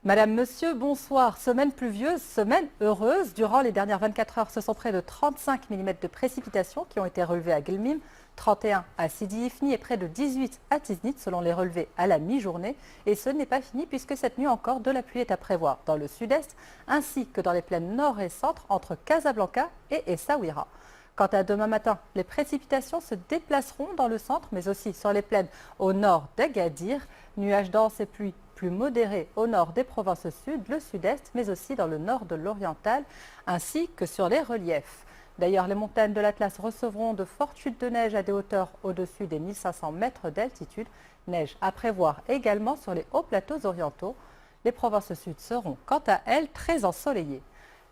Madame, Monsieur, bonsoir. Semaine pluvieuse, semaine heureuse. Durant les dernières 24 heures, ce sont près de 35 mm de précipitations qui ont été relevées à Guelmim, 31 à Sidi Ifni et près de 18 à Tiznit selon les relevés à la mi-journée. Et ce n'est pas fini puisque cette nuit encore de la pluie est à prévoir dans le sud-est ainsi que dans les plaines nord et centre entre Casablanca et Essaouira. Quant à demain matin, les précipitations se déplaceront dans le centre mais aussi sur les plaines au nord d'Agadir. Nuages denses et pluies plus modérées au nord des provinces sud, le sud-est, mais aussi dans le nord de l'oriental, ainsi que sur les reliefs. D'ailleurs, les montagnes de l'Atlas recevront de fortes chutes de neige à des hauteurs au-dessus des 1500 mètres d'altitude. Neige à prévoir également sur les hauts plateaux orientaux. Les provinces sud seront, quant à elles, très ensoleillées.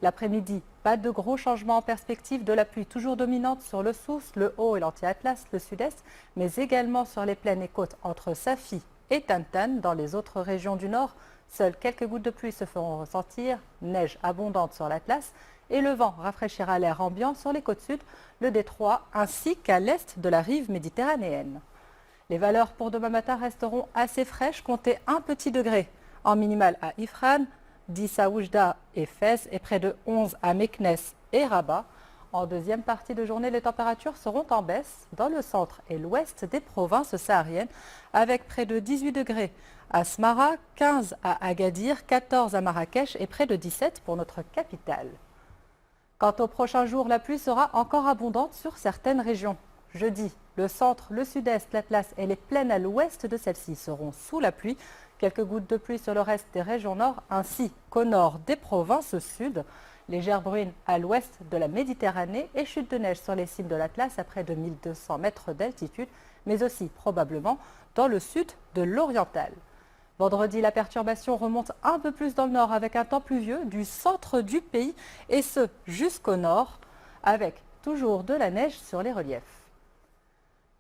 L'après-midi, pas de gros changements en perspective, de la pluie toujours dominante sur le Souss, le Haut et l'Anti-Atlas, le sud-est, mais également sur les plaines et côtes entre Safi et Tantan. Dans les autres régions du nord, seules quelques gouttes de pluie se feront ressentir, neige abondante sur l'Atlas et le vent rafraîchira l'air ambiant sur les côtes sud, le détroit ainsi qu'à l'est de la rive méditerranéenne. Les valeurs pour demain matin resteront assez fraîches, comptez 1 petit degré en minimal à Ifrane, 10 à Oujda et Fès et près de 11 à Meknes et Rabat. En deuxième partie de journée, les températures seront en baisse dans le centre et l'ouest des provinces sahariennes avec près de 18 degrés à Smara, 15 à Agadir, 14 à Marrakech et près de 17 pour notre capitale. Quant aux prochains jours, la pluie sera encore abondante sur certaines régions. Jeudi, le centre, le sud-est, l'Atlas et les plaines à l'ouest de celles-ci seront sous la pluie. Quelques gouttes de pluie sur le reste des régions nord ainsi qu'au nord des provinces sud. Légère bruine à l'ouest de la Méditerranée et chute de neige sur les cimes de l'Atlas à près de 1200 mètres d'altitude, mais aussi probablement dans le sud de l'oriental. Vendredi, la perturbation remonte un peu plus dans le nord avec un temps pluvieux du centre du pays et ce jusqu'au nord avec toujours de la neige sur les reliefs.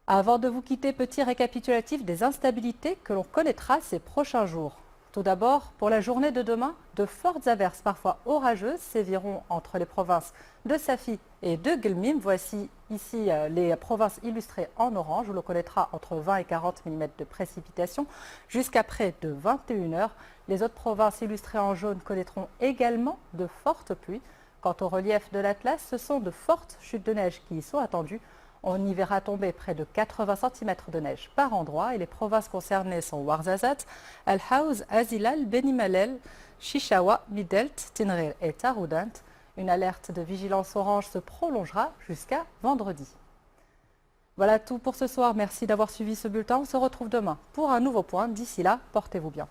Avant de vous quitter, petit récapitulatif des instabilités que l'on connaîtra ces prochains jours. Tout d'abord, pour la journée de demain, de fortes averses parfois orageuses séviront entre les provinces de Safi et de Guelmim. Voici ici les provinces illustrées en orange où l'on connaîtra entre 20 et 40 mm de précipitations jusqu'à près de 21 heures. Les autres provinces illustrées en jaune connaîtront également de fortes pluies. Quant au relief de l'Atlas, ce sont de fortes chutes de neige qui y sont attendues. On y verra tomber près de 80 cm de neige par endroit et les provinces concernées sont Ouarzazate, Al-Haouz, Azilal, Beni Mellel, Chichaoua, Midelt, Tinrir et Taroudant. Une alerte de vigilance orange se prolongera jusqu'à vendredi. Voilà tout pour ce soir. Merci d'avoir suivi ce bulletin. On se retrouve demain pour un nouveau point. D'ici là, portez-vous bien.